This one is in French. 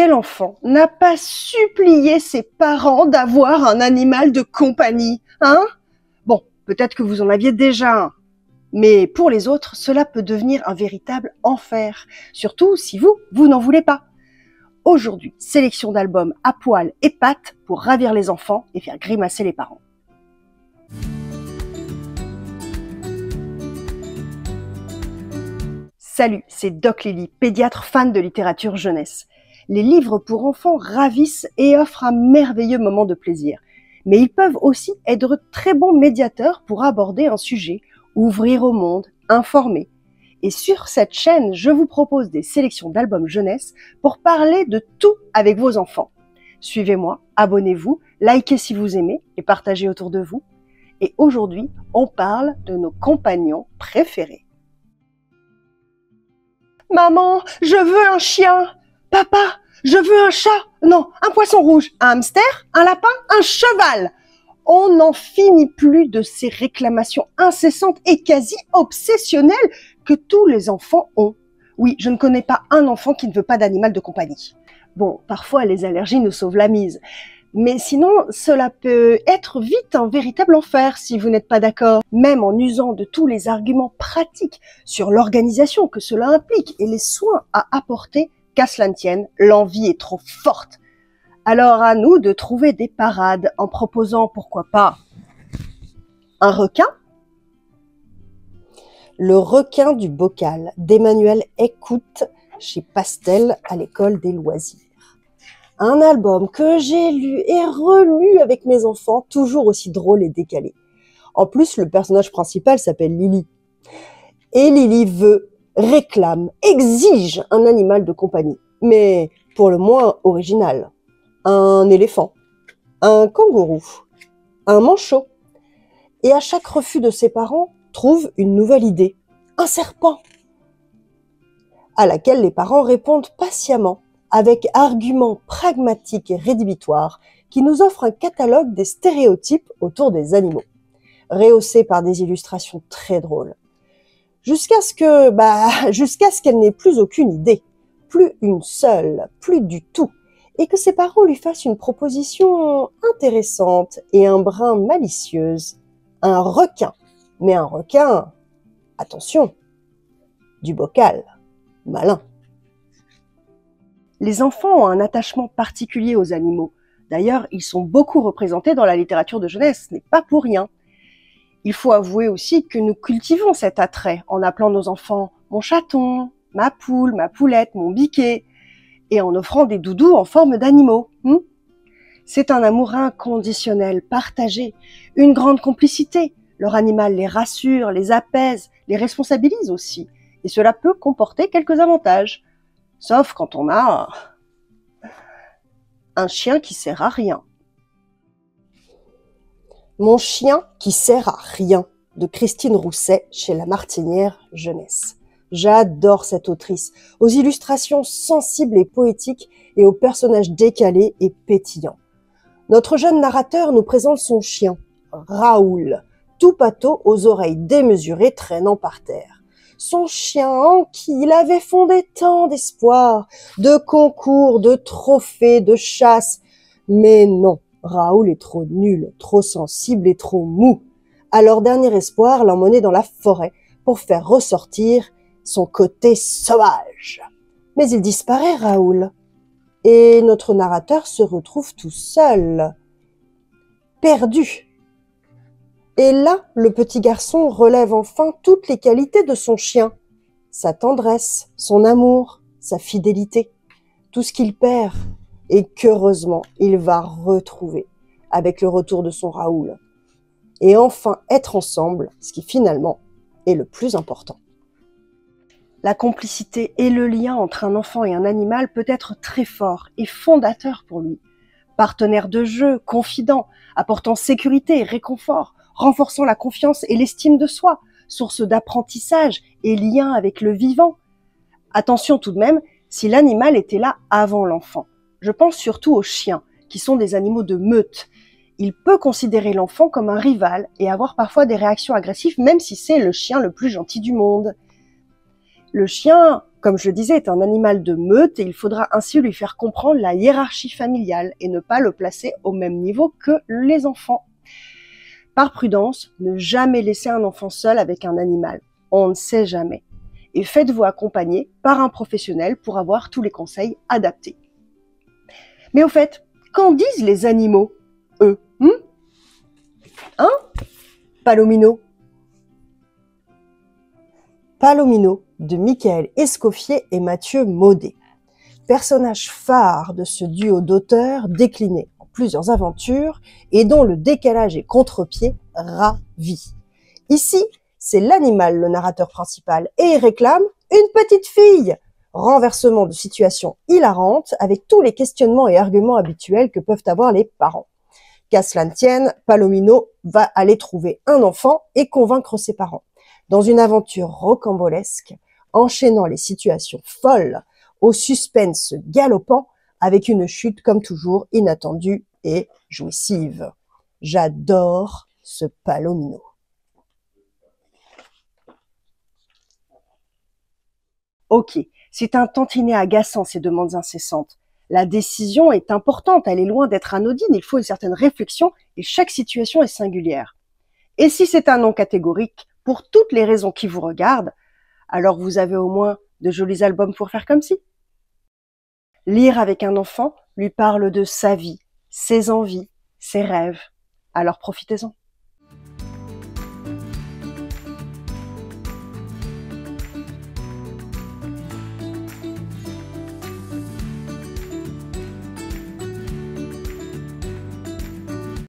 Quel enfant n'a pas supplié ses parents d'avoir un animal de compagnie, hein? Bon, peut-être que vous en aviez déjà un, mais pour les autres, cela peut devenir un véritable enfer, surtout si vous n'en voulez pas. Aujourd'hui, sélection d'albums à poil et pattes pour ravir les enfants et faire grimacer les parents. Salut, c'est Doc Lily, pédiatre fan de littérature jeunesse. Les livres pour enfants ravissent et offrent un merveilleux moment de plaisir. Mais ils peuvent aussi être de très bons médiateurs pour aborder un sujet, ouvrir au monde, informer. Et sur cette chaîne, je vous propose des sélections d'albums jeunesse pour parler de tout avec vos enfants. Suivez-moi, abonnez-vous, likez si vous aimez et partagez autour de vous. Et aujourd'hui, on parle de nos compagnons préférés. Maman, je veux un chien. Papa, je veux un chat. Non, un poisson rouge, un hamster, un lapin, un cheval. On n'en finit plus de ces réclamations incessantes et quasi obsessionnelles que tous les enfants ont. Oui, je ne connais pas un enfant qui ne veut pas d'animal de compagnie. Bon, parfois les allergies nous sauvent la mise. Mais sinon, cela peut être vite un véritable enfer si vous n'êtes pas d'accord. Même en usant de tous les arguments pratiques sur l'organisation que cela implique et les soins à apporter, qu'à cela ne tienne, l'envie est trop forte. Alors à nous de trouver des parades en proposant, pourquoi pas, un requin? Le requin du bocal d'Emmanuel Écoute chez Pastel à l'école des loisirs. Un album que j'ai lu et relu avec mes enfants, toujours aussi drôle et décalé. En plus, le personnage principal s'appelle Lily. Et Lily veut, réclame, exige un animal de compagnie, mais pour le moins original. Un éléphant, un kangourou, un manchot. Et à chaque refus de ses parents, trouve une nouvelle idée, un serpent, à laquelle les parents répondent patiemment, avec arguments pragmatiques et rédhibitoires qui nous offrent un catalogue des stéréotypes autour des animaux, rehaussés par des illustrations très drôles. Jusqu'à ce qu'elle n'ait plus aucune idée, plus une seule, plus du tout, et que ses parents lui fassent une proposition intéressante et un brin malicieuse, un requin, mais un requin, attention, du bocal, malin. Les enfants ont un attachement particulier aux animaux. D'ailleurs, ils sont beaucoup représentés dans la littérature de jeunesse, ce n'est pas pour rien. Il faut avouer aussi que nous cultivons cet attrait en appelant nos enfants « mon chaton »,« ma poule »,« ma poulette »,« mon biquet » et en offrant des doudous en forme d'animaux. C'est un amour inconditionnel, partagé, une grande complicité. Leur animal les rassure, les apaise, les responsabilise aussi. Et cela peut comporter quelques avantages. Sauf quand on a un chien qui sert à rien. Mon chien qui sert à rien, de Christine Rousset chez La Martinière Jeunesse. J'adore cette autrice, aux illustrations sensibles et poétiques et aux personnages décalés et pétillants. Notre jeune narrateur nous présente son chien, Raoul, tout pâteau aux oreilles démesurées traînant par terre. Son chien en qui il avait fondé tant d'espoir, de concours, de trophées, de chasse. Mais non, Raoul est trop nul, trop sensible et trop mou. Alors dernier espoir, l'emmener dans la forêt pour faire ressortir son côté sauvage. Mais il disparaît, Raoul. Et notre narrateur se retrouve tout seul, perdu. Et là, le petit garçon relève enfin toutes les qualités de son chien. Sa tendresse, son amour, sa fidélité. Tout ce qu'il perd et qu'heureusement, il va retrouver avec le retour de son Raoul. Et enfin être ensemble, ce qui finalement est le plus important. La complicité et le lien entre un enfant et un animal peut être très fort et fondateur pour lui. Partenaire de jeu, confident, apportant sécurité et réconfort, renforçant la confiance et l'estime de soi, source d'apprentissage et lien avec le vivant. Attention tout de même, si l'animal était là avant l'enfant. Je pense surtout aux chiens, qui sont des animaux de meute. Il peut considérer l'enfant comme un rival et avoir parfois des réactions agressives, même si c'est le chien le plus gentil du monde. Le chien comme je le disais, est un animal de meute et il faudra ainsi lui faire comprendre la hiérarchie familiale et ne pas le placer au même niveau que les enfants. Par prudence, ne jamais laisser un enfant seul avec un animal. On ne sait jamais. Et faites-vous accompagner par un professionnel pour avoir tous les conseils adaptés. Mais au fait, qu'en disent les animaux, eux? Hein, Palomino? Palomino, de Michael Escoffier et Mathieu Maudet. Personnage phare de ce duo d'auteurs décliné en plusieurs aventures et dont le décalage et contre-pied ravit. Ici, c'est l'animal le narrateur principal et il réclame une petite fille. Renversement de situation hilarante avec tous les questionnements et arguments habituels que peuvent avoir les parents. Qu'à cela ne tienne, Palomino va aller trouver un enfant et convaincre ses parents. Dans une aventure rocambolesque, enchaînant les situations folles au suspense galopant avec une chute comme toujours inattendue et jouissive. J'adore ce Palomino. Ok, c'est un tantinet agaçant ces demandes incessantes. La décision est importante, elle est loin d'être anodine, il faut une certaine réflexion et chaque situation est singulière. Et si c'est un non catégorique, pour toutes les raisons qui vous regardent, alors vous avez au moins de jolis albums pour faire comme si. Lire avec un enfant lui parle de sa vie, ses envies, ses rêves. Alors profitez-en.